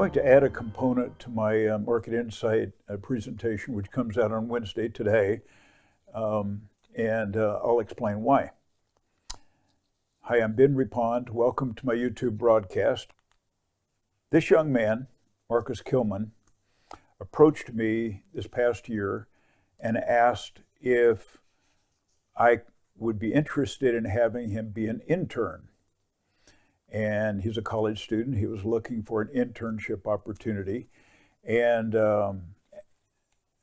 going to add a component to my Market Insight presentation, which comes out on Wednesday today, and I'll explain why. Hi, I'm Ben Reppond. Welcome to my YouTube broadcast. This young man, Marcus Kilman, approached me this past year and asked if I would be interested in having him be an intern. And he's a college student. He was looking for an internship opportunity. And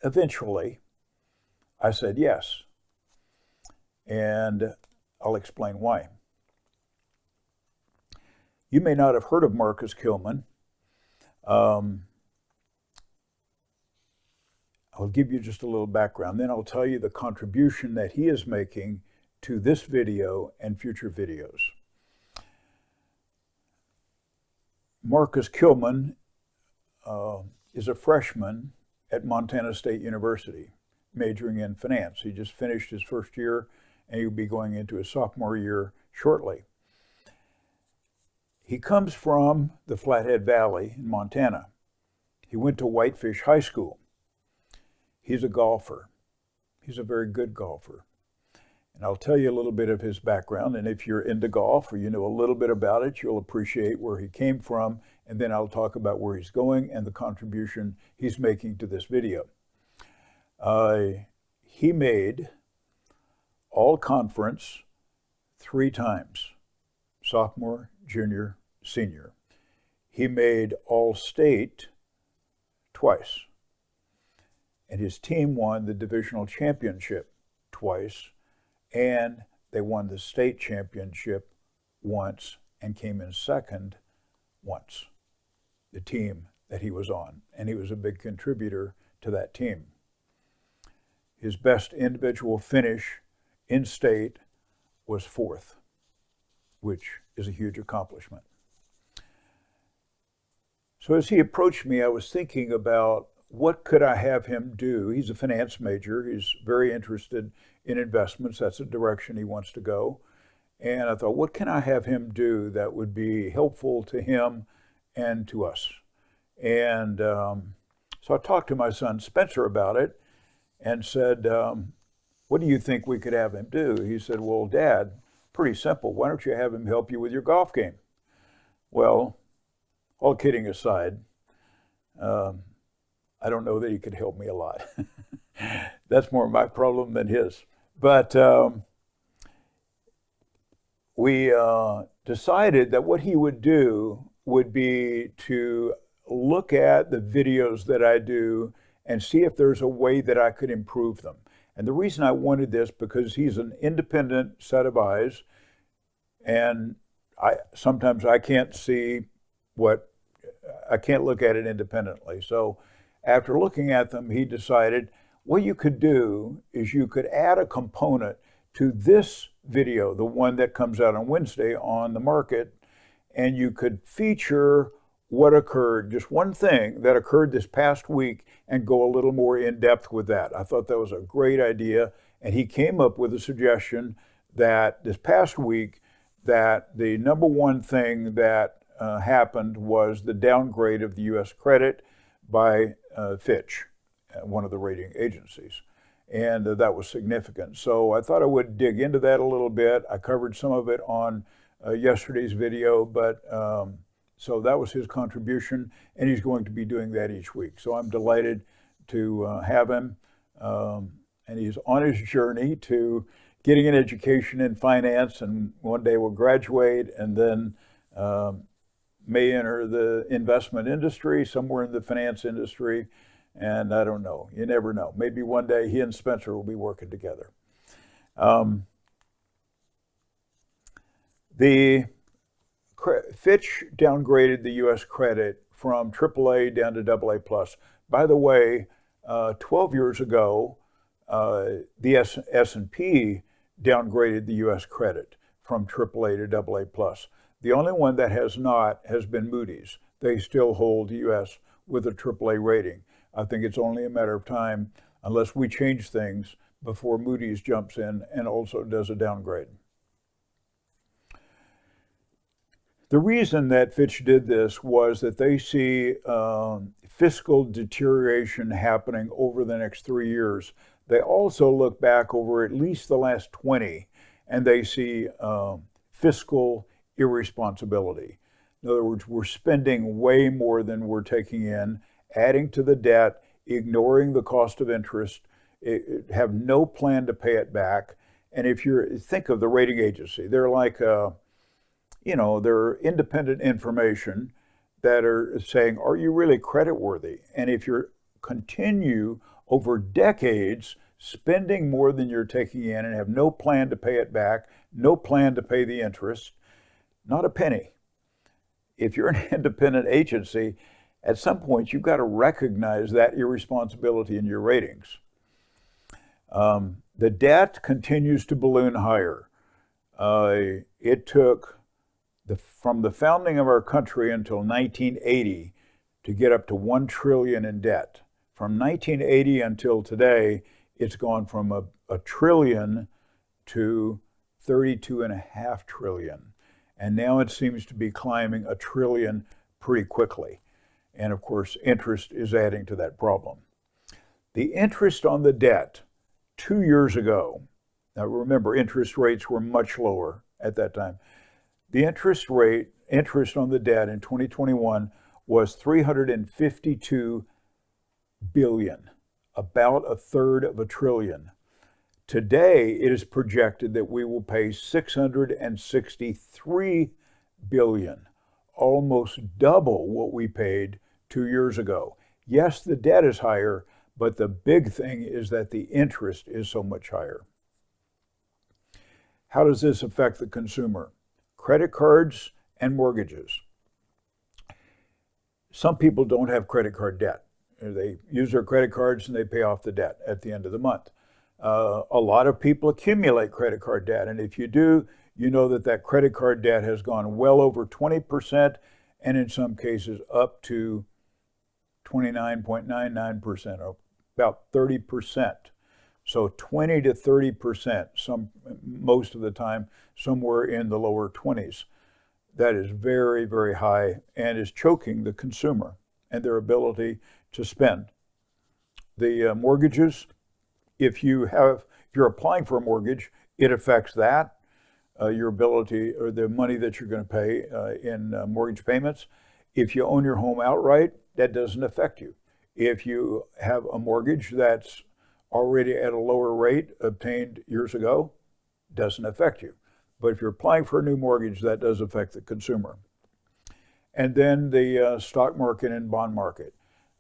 eventually, I said yes. And I'll explain why. You may not have heard of Marcus Kilman. I'll give you just a little background. Then I'll tell you the contribution that he is making to this video and future videos. Marcus Kilman is a freshman at Montana State University, majoring in finance. He just finished his first year, and he'll be going into his sophomore year shortly. He comes from the Flathead Valley in Montana. He went to Whitefish High School. He's a golfer. He's a very good golfer. And I'll tell you a little bit of his background, and if you're into golf or you know a little bit about it, you'll appreciate where he came from, and then I'll talk about where he's going and the contribution he's making to this video. He made all conference 3 times, sophomore, junior, senior. He made all state twice, and his team won the divisional championship twice, and they won the state championship once and came in second once, the team that he was on. And he was a big contributor to that team. His best individual finish in state was 4th, which is a huge accomplishment. So as he approached me, I was thinking about what could I have him do? He's a finance major. He's very interested in investments. That's the direction he wants to go. And I thought, what can I have him do that would be helpful to him and to us? And so I talked to my son Spencer about it and said, what do you think we could have him do? He said, well, Dad, pretty simple. Why don't you have him help you with your golf game? Well, all kidding aside, I don't know that he could help me a lot. That's more my problem than his. But we decided that what he would do would be to look at the videos that I do and see if there's a way that I could improve them. And the reason I wanted this, because he's an independent set of eyes, and sometimes I can't see I can't look at it independently. So after looking at them, he decided what you could do is you could add a component to this video, the one that comes out on Wednesday on the market, and you could feature what occurred, just one thing that occurred this past week, and go a little more in depth with that. I thought that was a great idea, and he came up with a suggestion that this past week that the number one thing that happened was the downgrade of the U.S. credit by Fitch, one of the rating agencies. And that was significant. So I thought I would dig into that a little bit. I covered some of it on yesterday's video, but so that was his contribution, and he's going to be doing that each week. So I'm delighted to have him, and he's on his journey to getting an education in finance, and one day will graduate, and then may enter the investment industry, somewhere in the finance industry, and I don't know. You never know. Maybe one day he and Spencer will be working together. Fitch downgraded the U.S. credit from AAA down to AA+. By the way, 12 years ago, the S&P downgraded the U.S. credit from AAA to AA+. The only one that has not has been Moody's. They still hold the U.S. with a AAA rating. I think it's only a matter of time, unless we change things, before Moody's jumps in and also does a downgrade. The reason that Fitch did this was that they see fiscal deterioration happening over the next 3 years. They also look back over at least the last 20, and they see fiscal irresponsibility. In other words, we're spending way more than we're taking in, adding to the debt, ignoring the cost of interest, have no plan to pay it back. And if you think of the rating agency, they're like, they're independent information that are saying, are you really creditworthy? And if you continue over decades spending more than you're taking in and have no plan to pay it back, no plan to pay the interest, not a penny. If you're an independent agency, at some point you've got to recognize that irresponsibility in your ratings. The debt continues to balloon higher. It took from the founding of our country until 1980 to get up to $1 trillion in debt. From 1980 until today, it's gone from a trillion to 32.5 trillion. And now it seems to be climbing $1 trillion pretty quickly. And of course, interest is adding to that problem. The interest on the debt 2 years ago, now remember, interest rates were much lower at that time. The interest on the debt in 2021 was $352 billion, about a third of $1 trillion. Today, it is projected that we will pay $663 billion, almost double what we paid 2 years ago. Yes, the debt is higher, but the big thing is that the interest is so much higher. How does this affect the consumer? Credit cards and mortgages. Some people don't have credit card debt. They use their credit cards and they pay off the debt at the end of the month. A lot of people accumulate credit card debt, and if you do, you know that credit card debt has gone well over 20%, and in some cases up to 29.99%, or about 30%. So 20 to 30%, most of the time, somewhere in the lower 20s. That is very, very high and is choking the consumer and their ability to spend. The mortgages, if you're applying for a mortgage, it affects that, your ability or the money that you're going to pay in mortgage payments. If you own your home outright, that doesn't affect you. If you have a mortgage that's already at a lower rate obtained years ago, doesn't affect you. But if you're applying for a new mortgage, that does affect the consumer. And then the stock market and bond market.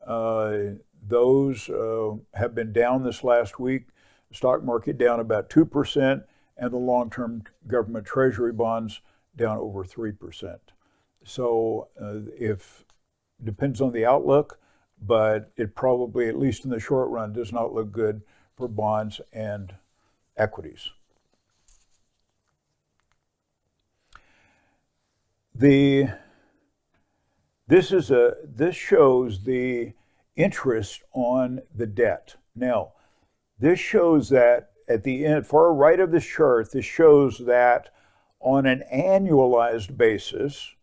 Those have been down this last week. The stock market down about 2%, and the long-term government treasury bonds down over 3%. So depends on the outlook, but it probably, at least in the short run, does not look good for bonds and equities. This shows the interest on the debt. Now, this shows that at the end, far right of this chart, this shows that on an annualized basis,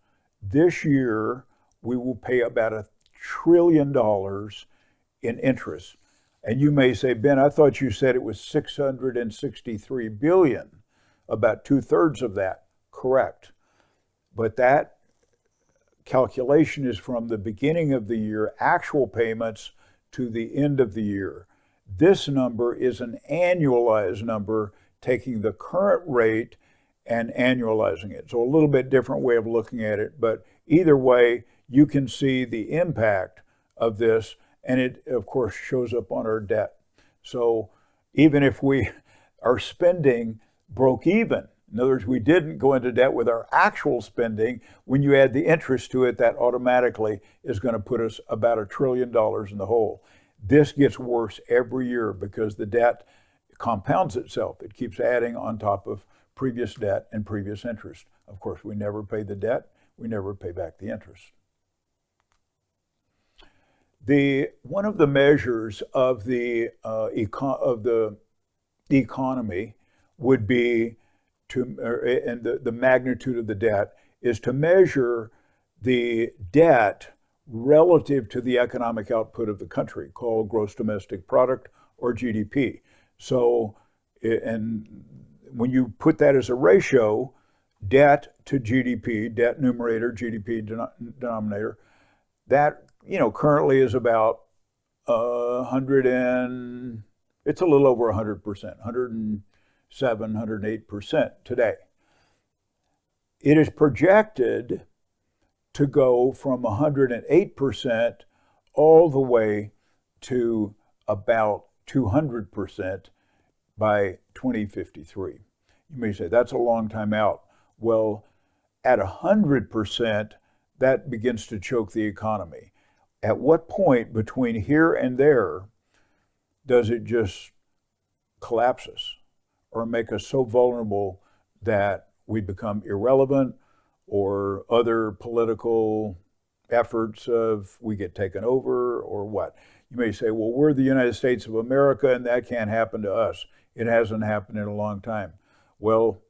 this year we will pay about $1 trillion in interest. And you may say, Ben, I thought you said it was $663 billion, about 2/3 of that. Correct. But that calculation is from the beginning of the year, actual payments, to the end of the year. This number is an annualized number, taking the current rate and annualizing it. So a little bit different way of looking at it, but either way, you can see the impact of this, and it, of course, shows up on our debt. So even if our spending broke even, in other words, we didn't go into debt with our actual spending, when you add the interest to it, that automatically is going to put us about $1 trillion in the hole. This gets worse every year because the debt compounds itself. It keeps adding on top of previous debt and previous interest. Of course, we never pay the debt. We never pay back the interest. One of the measures of the economy would be and the magnitude of the debt is to measure the debt relative to the economic output of the country, called gross domestic product or GDP. So, and when you put that as a ratio, debt to GDP, debt numerator, GDP denominator, that, currently is about 100 and, it's a little over 100%, 107, 108% today. It is projected to go from 108% all the way to about 200% by 2053. You may say, that's a long time out. Well, at 100%, that begins to choke the economy. At what point between here and there does it just collapses or make us so vulnerable that we become irrelevant, or other political efforts of we get taken over, or what? You may say, well, we're the United States of America and that can't happen to us. It hasn't happened in a long time. Well,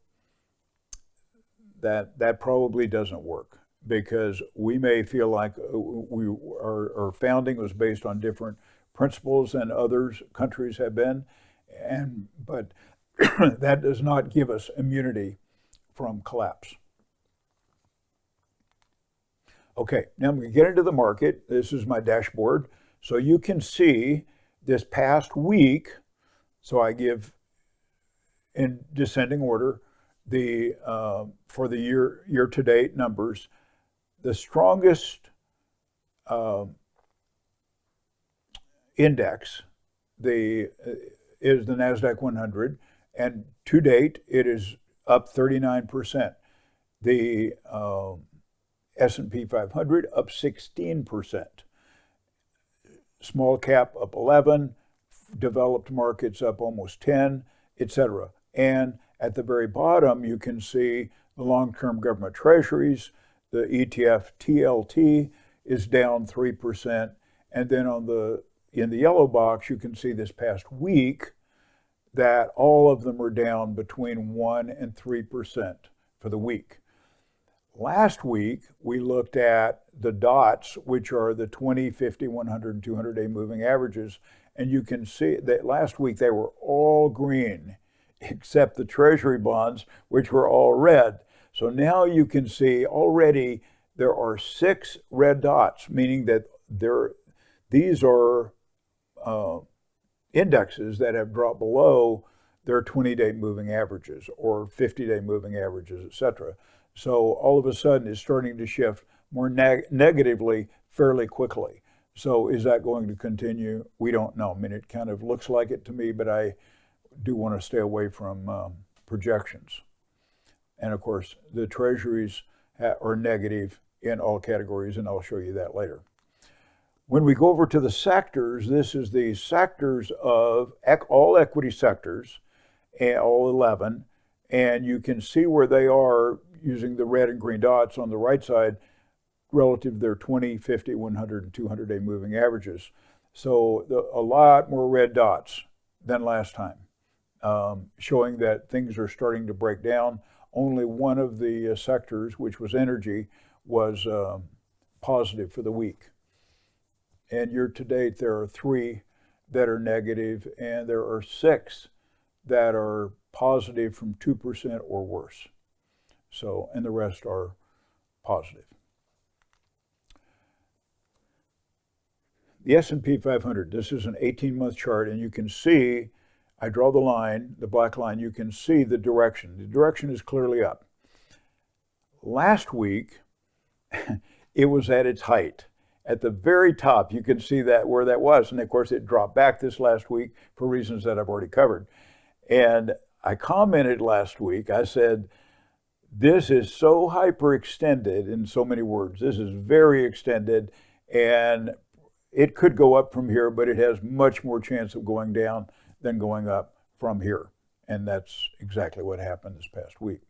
that probably doesn't work, because we may feel like our founding was based on different principles than others countries have been, but that does not give us immunity from collapse. Okay, now I'm going to get into the market. This is my dashboard. So you can see this past week, so I give in descending order the for the year-to-date numbers. The strongest index is the NASDAQ 100, and to date it is up 39%. The S&P 500 up 16%. Small cap up 11, developed markets up almost 10, etc. And at the very bottom, you can see the long-term government treasuries. The ETF TLT is down 3%. And then in the yellow box, you can see this past week that all of them are down between 1 and 3% for the week. Last week, we looked at the dots, which are the 20, 50, 100, and 200-day moving averages. And you can see that last week they were all green, except the treasury bonds, which were all red. So now you can see already there are 6 red dots, meaning that these are indexes that have dropped below their 20-day moving averages or 50-day moving averages, etc. So all of a sudden it's starting to shift more negatively fairly quickly. So is that going to continue? We don't know. I mean, it kind of looks like it to me, but I do want to stay away from projections. And of course, the treasuries are negative in all categories, and I'll show you that later. When we go over to the sectors, this is the sectors of all equity sectors, all 11, and you can see where they are using the red and green dots on the right side relative to their 20, 50, 100, and 200-day moving averages. So a lot more red dots than last time, showing that things are starting to break down. Only one of the sectors, which was energy, was positive for the week. And year to date, there are 3 that are negative, and there are 6 that are positive from 2% or worse. So, and the rest are positive. The S&P 500, this is an 18-month chart, and you can see, I draw the line, the black line, you can see the direction. The direction is clearly up. Last week, it was at its height. At the very top, you can see that where that was. And of course, it dropped back this last week for reasons that I've already covered. And I commented last week, I said, this is so hyperextended in so many words. This is very extended, and it could go up from here, but it has much more chance of going down than going up from here. And that's exactly what happened this past week.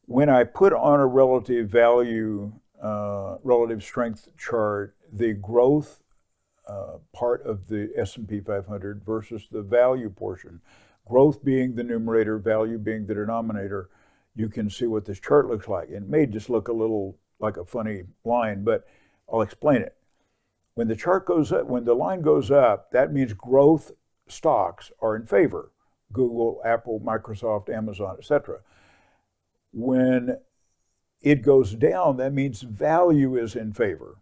When I put on a relative value, relative strength chart, the growth part of the S&P 500 versus the value portion, growth being the numerator, value being the denominator, you can see what this chart looks like. It may just look a little like a funny line, but I'll explain it. When the chart goes up, when the line goes up, that means growth stocks are in favor. Google, Apple, Microsoft, Amazon, etc. When it goes down, that means value is in favor.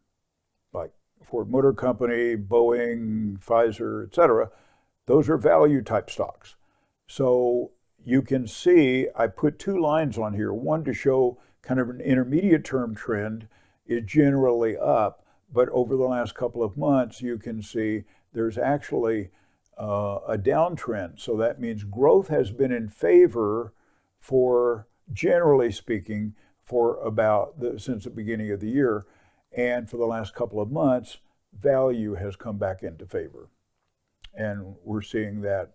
Like Ford Motor Company, Boeing, Pfizer, etc. Those are value type stocks. So you can see I put two lines on here, one to show kind of an intermediate term trend is generally up, but over the last couple of months, you can see there's actually a downtrend. So that means growth has been in favor for, generally speaking, for since the beginning of the year. And for the last couple of months, value has come back into favor. And we're seeing that,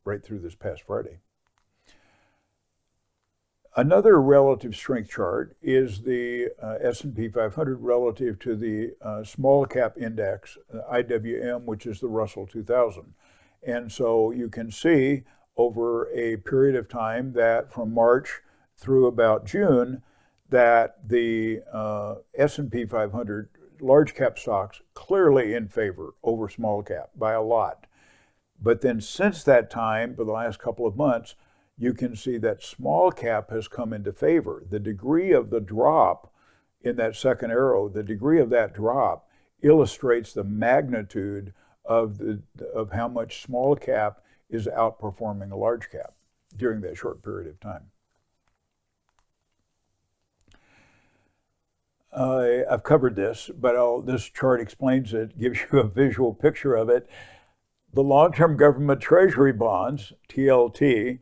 right through this past Friday. Another relative strength chart is the S&P 500 relative to the small cap index, IWM, which is the Russell 2000. And so you can see over a period of time that from March through about June, that the S&P 500 large cap stocks clearly in favor over small cap by a lot. But then since that time, for the last couple of months, you can see that small cap has come into favor. The degree of the drop in that second arrow, the degree of that drop illustrates the magnitude of how much small cap is outperforming a large cap during that short period of time. I've covered this, but this chart explains it, gives you a visual picture of it. The long-term government treasury bonds, TLT,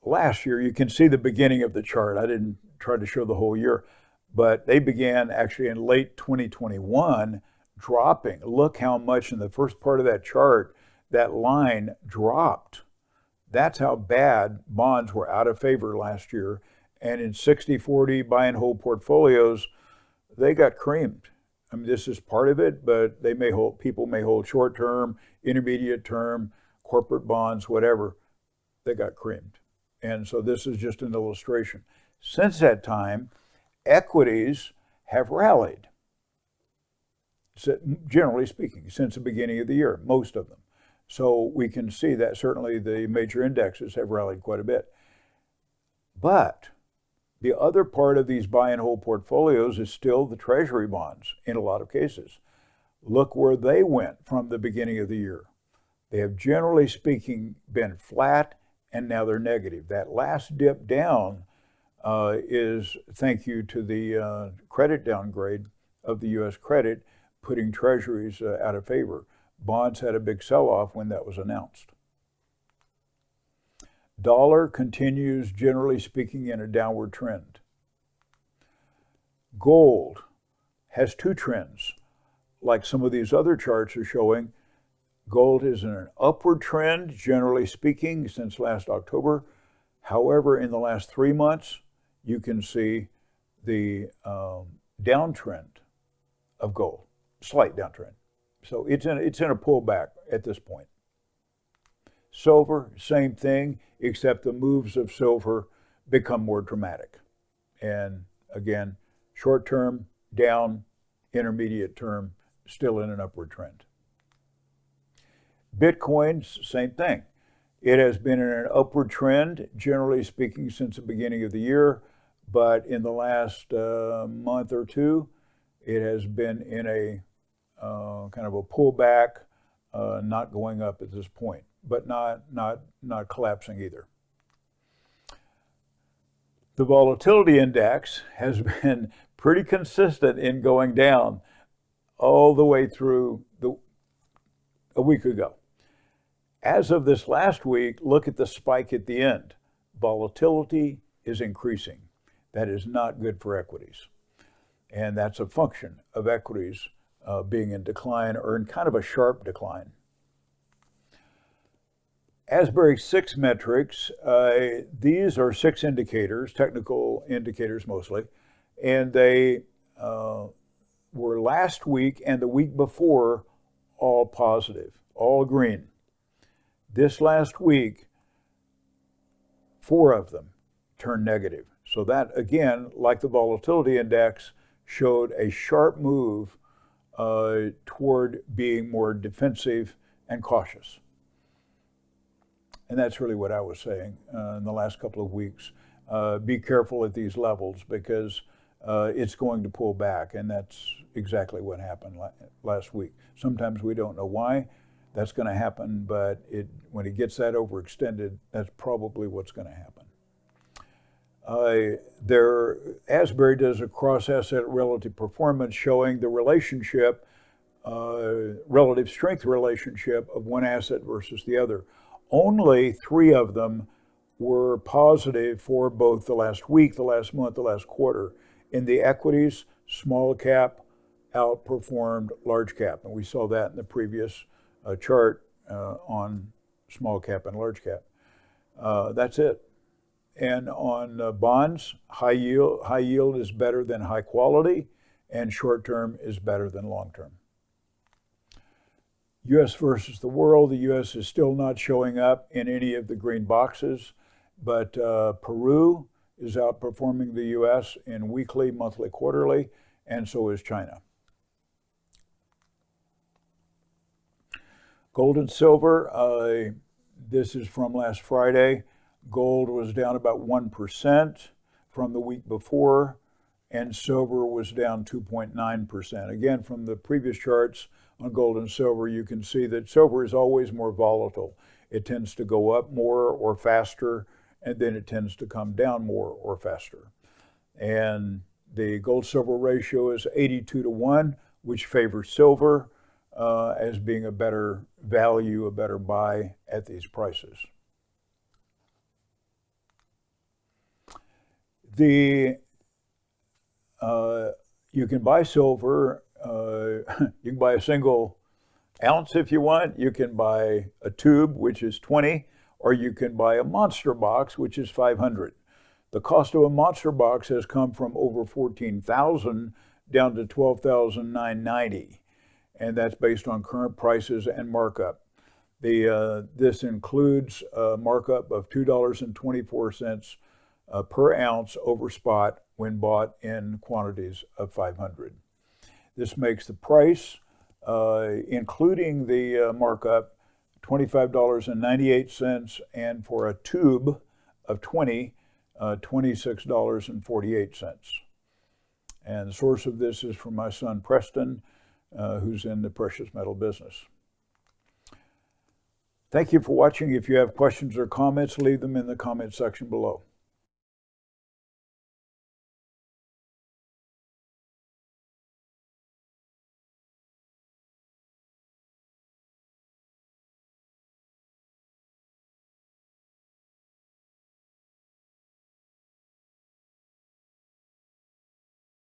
last year, you can see the beginning of the chart. I didn't try to show the whole year, but they began actually in late 2021 dropping. Look how much in the first part of that chart, that line dropped. That's how bad bonds were out of favor last year. And in 60-40 buy and hold portfolios, they got creamed. I mean, this is part of it, but people may hold short-term, intermediate term, corporate bonds, whatever. They got creamed. And so this is just an illustration. Since that time, equities have rallied, generally speaking, since the beginning of the year, most of them. So we can see that certainly the major indexes have rallied quite a bit. But the other part of these buy and hold portfolios is still the treasury bonds in a lot of cases. Look where they went from the beginning of the year. They have generally speaking been flat, and now they're negative. That last dip down is thank you to the credit downgrade of the U.S. credit, putting treasuries out of favor. Bonds had a big sell-off when that was announced. Dollar continues, generally speaking, in a downward trend. Gold has two trends. Like some of these other charts are showing, gold is in an upward trend, generally speaking, since last October. However, in the last 3 months, you can see the downtrend of gold, slight downtrend. So it's in a pullback at this point. Silver, same thing, except the moves of silver become more dramatic. And again, short term, down, intermediate term, still in an upward trend. Bitcoin, same thing. It has been in an upward trend, generally speaking, since the beginning of the year, but in the last month or two, it has been in a kind of a pullback, not going up at this point, but not collapsing either. The volatility index has been pretty consistent in going down all the way through a week ago. As of this last week, look at the spike at the end. Volatility is increasing. That is not good for equities. And that's a function of equities being in decline or in kind of a sharp decline. Asbury 6 metrics, these are 6 indicators, technical indicators mostly, and they were last week and the week before all positive, all green. This last week, 4 of them turned negative. So that, again, like the volatility index, showed a sharp move toward being more defensive and cautious. And that's really what I was saying in the last couple of weeks. Be careful at these levels because it's going to pull back, and that's exactly what happened last week. Sometimes we don't know why that's going to happen, but when it gets that overextended, that's probably what's going to happen. Asbury does a cross-asset relative performance showing the relationship, relative strength relationship of one asset versus the other. Only 3 of them were positive for both the last week, the last month, the last quarter. In the equities, small cap outperformed large cap, and we saw that in the previous chart on small cap and large cap. That's it. And on bonds, high yield is better than high quality, and short term is better than long term. U.S. versus the world, the U.S. is still not showing up in any of the green boxes, but Peru is outperforming the U.S. in weekly, monthly, quarterly, and so is China. Gold and silver, this is from last Friday. Gold was down about 1% from the week before, and silver was down 2.9%. Again, from the previous charts on gold and silver, you can see that silver is always more volatile. It tends to go up more or faster, and then it tends to come down more or faster. And the gold-silver ratio is 82-1, which favors silver as being a better value, a better buy at these prices. You can buy silver, you can buy a single ounce if you want, you can buy a tube, which is 20, or you can buy a monster box, which is 500. The cost of a monster box has come from over $14,000 down to $12,990, and that's based on current prices and markup. This includes a markup of $2.24 per ounce over spot when bought in quantities of 500. This makes the price, including the markup, $25.98, and for a tube of 20, $26.48. And the source of this is from my son Preston, who's in the precious metal business. Thank you for watching. If you have questions or comments, leave them in the comment section below.